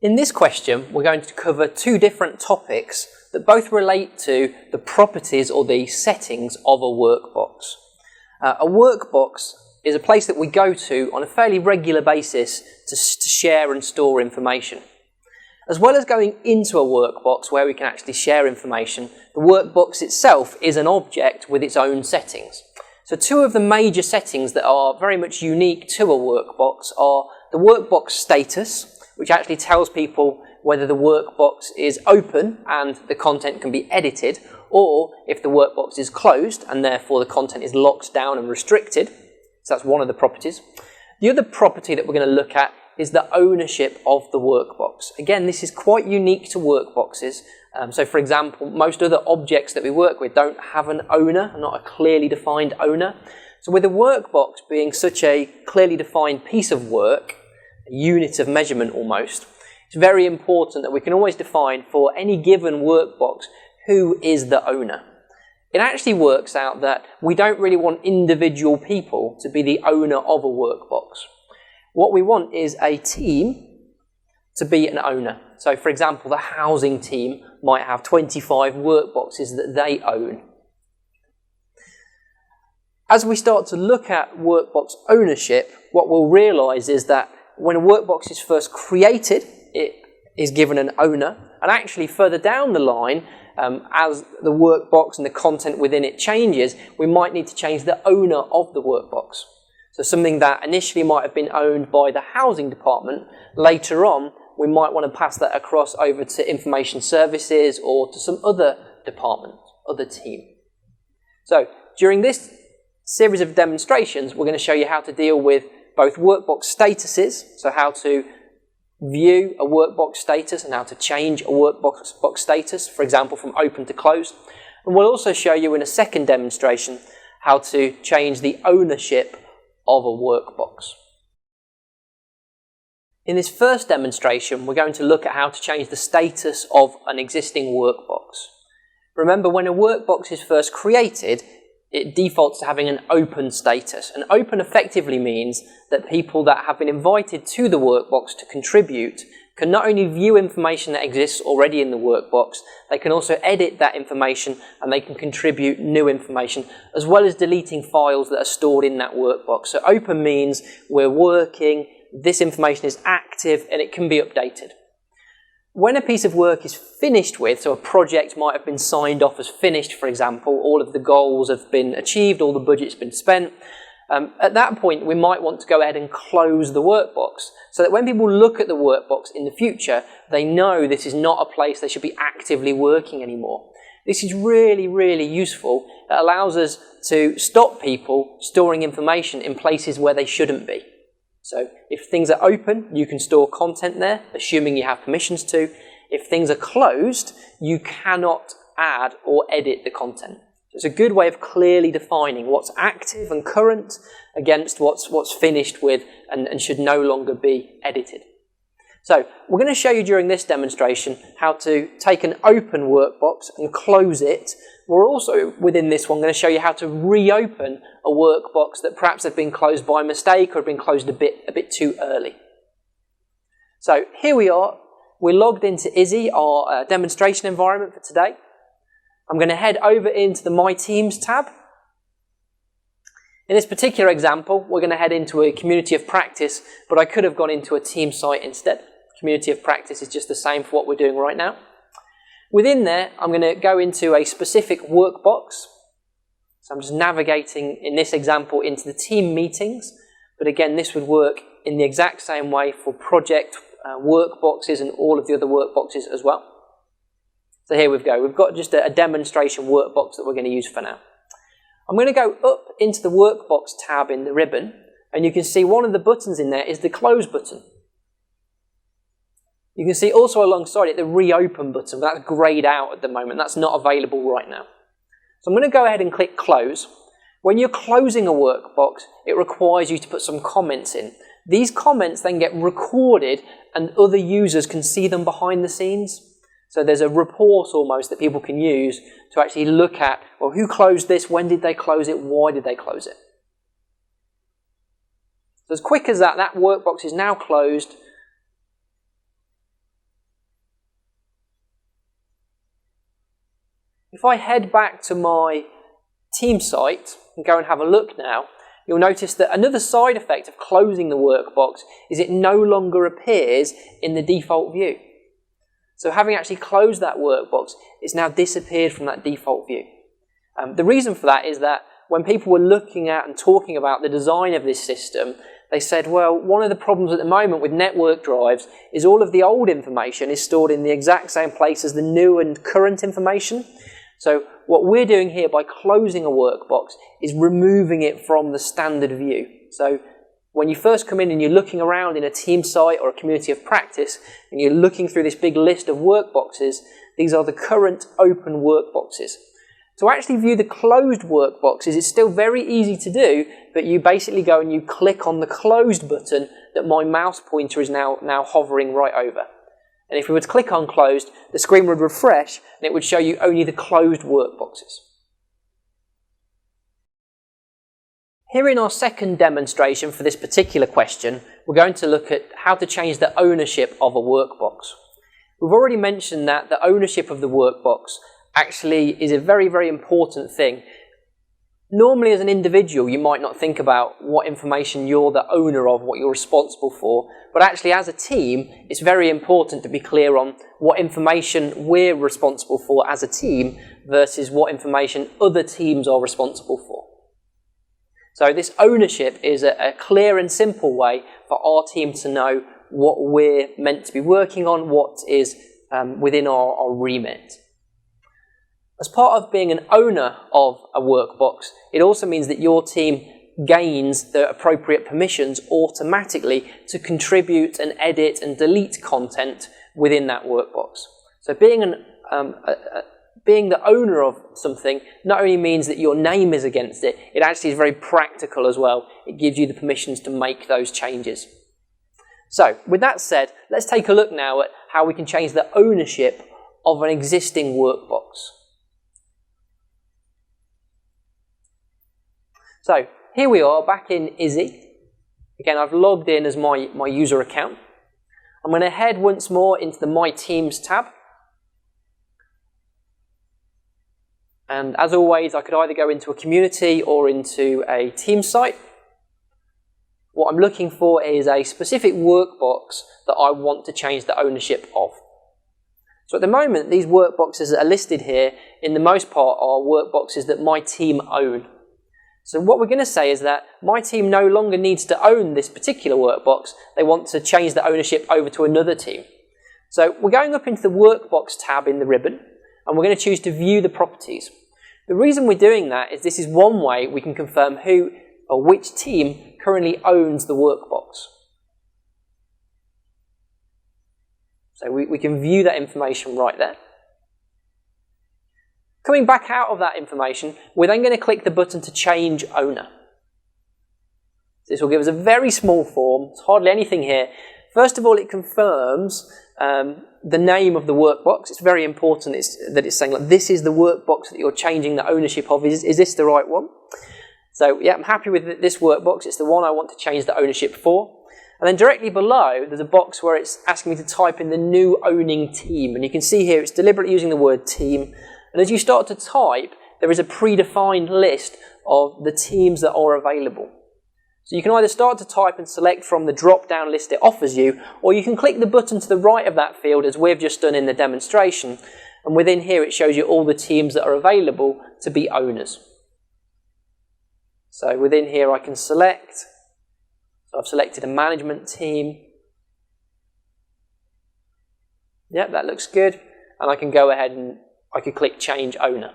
In this question, we're going to cover two different topics that both relate to the properties or the settings of a workbox. A workbox is a place that we go to on a fairly regular basis to share and store information. As well as going into a workbox where we can actually share information, the workbox itself is an object with its own settings. So two of the major settings that are very much unique to a workbox are the workbox status, which actually tells people whether the workbox is open and the content can be edited, or if the workbox is closed and therefore the content is locked down and restricted. So that's one of the properties. The other property that we're going to look at is the ownership of the workbox. Again, this is quite unique to workboxes. So for example, most other objects that we work with don't have an owner, not a clearly defined owner. So with a workbox being such a clearly defined piece of work, a unit of measurement almost, it's very important that we can always define for any given workbox who is the owner. It actually works out that we don't really want individual people to be the owner of a workbox. What we want is a team to be an owner. So for example, the housing team might have 25 workboxes that they own. As we start to look at workbox ownership, what we'll realise is that when a workbox is first created, it is given an owner, and actually further down the line, as the workbox and the content within it changes, we might need to change the owner of the workbox. So something that initially might have been owned by the housing department, later on we might want to pass that across over to information services or to some other department, other team. So during this series of demonstrations, we're going to show you how to deal with both workbox statuses, so how to view a workbox status and how to change a workbox status, for example, from open to closed. And we'll also show you in a second demonstration how to change the ownership of a workbox. In this first demonstration, we're going to look at how to change the status of an existing workbox. Remember, when a workbox is first created, it defaults to having an open status. And open effectively means that people that have been invited to the workbox to contribute can not only view information that exists already in the workbox, they can also edit that information and they can contribute new information, as well as deleting files that are stored in that workbox. So open means we're working, this information is active, and it can be updated. When a piece of work is finished with, so a project might have been signed off as finished, for example, all of the goals have been achieved, all the budget's been spent, at that point we might want to go ahead and close the workbox, so that when people look at the workbox in the future, they know this is not a place they should be actively working anymore. This is really, really useful. It allows us to stop people storing information in places where they shouldn't be. So if things are open, you can store content there, assuming you have permissions to. If things are closed, you cannot add or edit the content. So it's a good way of clearly defining what's active and current against what's finished with and should no longer be edited. So we're going to show you during this demonstration how to take an open workbox and close it. We're also, within this one, going to show you how to reopen a workbox that perhaps had been closed by mistake or had been closed a bit too early. So here we are. We're logged into Izzy, our demonstration environment for today. I'm going to head over into the My Teams tab. In this particular example, we're going to head into a community of practice, but I could have gone into a team site instead. Community of practice is just the same for what we're doing right now. Within there, I'm going to go into a specific workbox. So I'm just navigating, in this example, into the team meetings. But again, this would work in the exact same way for project workboxes and all of the other workboxes as well. So here we go. We've got just a demonstration workbox that we're going to use for now. I'm going to go up into the workbox tab in the ribbon, and you can see one of the buttons in there is the close button. You can see also alongside it the reopen button, but that's greyed out at the moment. That's not available right now. So I'm going to go ahead and click close. When you're closing a workbox, it requires you to put some comments in. These comments then get recorded and other users can see them behind the scenes. So there's a report almost that people can use to actually look at, well, who closed this, when did they close it, why did they close it? So as quick as that workbox is now closed. If I head back to my team site and go and have a look now, you'll notice that another side effect of closing the workbox is it no longer appears in the default view. So having actually closed that workbox, it's now disappeared from that default view. The reason for that is that when people were looking at and talking about the design of this system, they said, well, one of the problems at the moment with network drives is all of the old information is stored in the exact same place as the new and current information. So what we're doing here by closing a workbox is removing it from the standard view. So when you first come in and you're looking around in a team site or a community of practice and you're looking through this big list of workboxes, these are the current open workboxes. To actually view the closed workboxes, it's still very easy to do, but you basically go and you click on the closed button that my mouse pointer is now hovering right over. And if we were to click on closed, the screen would refresh and it would show you only the closed workboxes. Here in our second demonstration for this particular question, we're going to look at how to change the ownership of a workbox. We've already mentioned that the ownership of the workbox actually is a very, very important thing. Normally as an individual you might not think about what information you're the owner of, what you're responsible for, but actually as a team it's very important to be clear on what information we're responsible for as a team versus what information other teams are responsible for. So this ownership is a clear and simple way for our team to know what we're meant to be working on, what is within our remit. As part of being an owner of a workbox, it also means that your team gains the appropriate permissions automatically to contribute and edit and delete content within that workbox. So being the owner of something not only means that your name is against it, it actually is very practical as well. It gives you the permissions to make those changes. So with that said, let's take a look now at how we can change the ownership of an existing workbox. So here we are back in Izzy. Again, I've logged in as my user account. I'm going to head once more into the My Teams tab. And as always, I could either go into a community or into a team site. What I'm looking for is a specific workbox that I want to change the ownership of. So at the moment, these workboxes that are listed here, in the most part, are workboxes that my team own. So what we're going to say is that my team no longer needs to own this particular workbox. They want to change the ownership over to another team. So we're going up into the Workbox tab in the ribbon, and we're going to choose to view the properties. The reason we're doing that is this is one way we can confirm who or which team currently owns the workbox. So we can view that information right there. Coming back out of that information, we're then going to click the button to change owner. This will give us a very small form. There's hardly anything here. First of all, it confirms the name of the workbox. It's very important that it's saying, like, this is the workbox that you're changing the ownership of. Is this the right one? So yeah, I'm happy with this workbox. It's the one I want to change the ownership for. And then directly below, there's a box where it's asking me to type in the new owning team. And you can see here, it's deliberately using the word team. And as you start to type, there is a predefined list of the teams that are available. So you can either start to type and select from the drop-down list it offers you, or you can click the button to the right of that field, as we've just done in the demonstration. And within here, it shows you all the teams that are available to be owners. So within here, I can select. So I've selected a management team. Yep, that looks good. And I can go ahead and I could click Change Owner.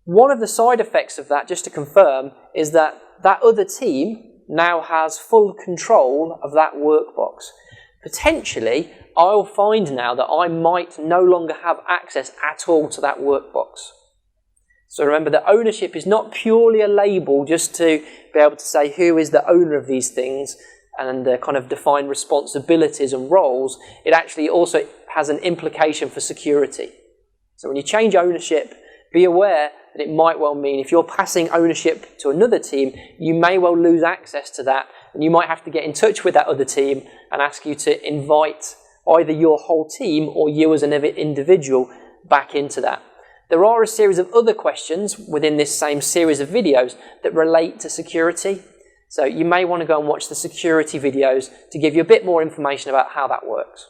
One of the side effects of that, just to confirm, is that that other team now has full control of that workbox. Potentially, I'll find now that I might no longer have access at all to that workbox. So remember, the ownership is not purely a label just to be able to say who is the owner of these things and kind of define responsibilities and roles. It actually also has an implication for security. So when you change ownership, be aware that it might well mean if you're passing ownership to another team, you may well lose access to that, and you might have to get in touch with that other team and ask you to invite either your whole team or you as an individual back into that. There are a series of other questions within this same series of videos that relate to security. So you may want to go and watch the security videos to give you a bit more information about how that works.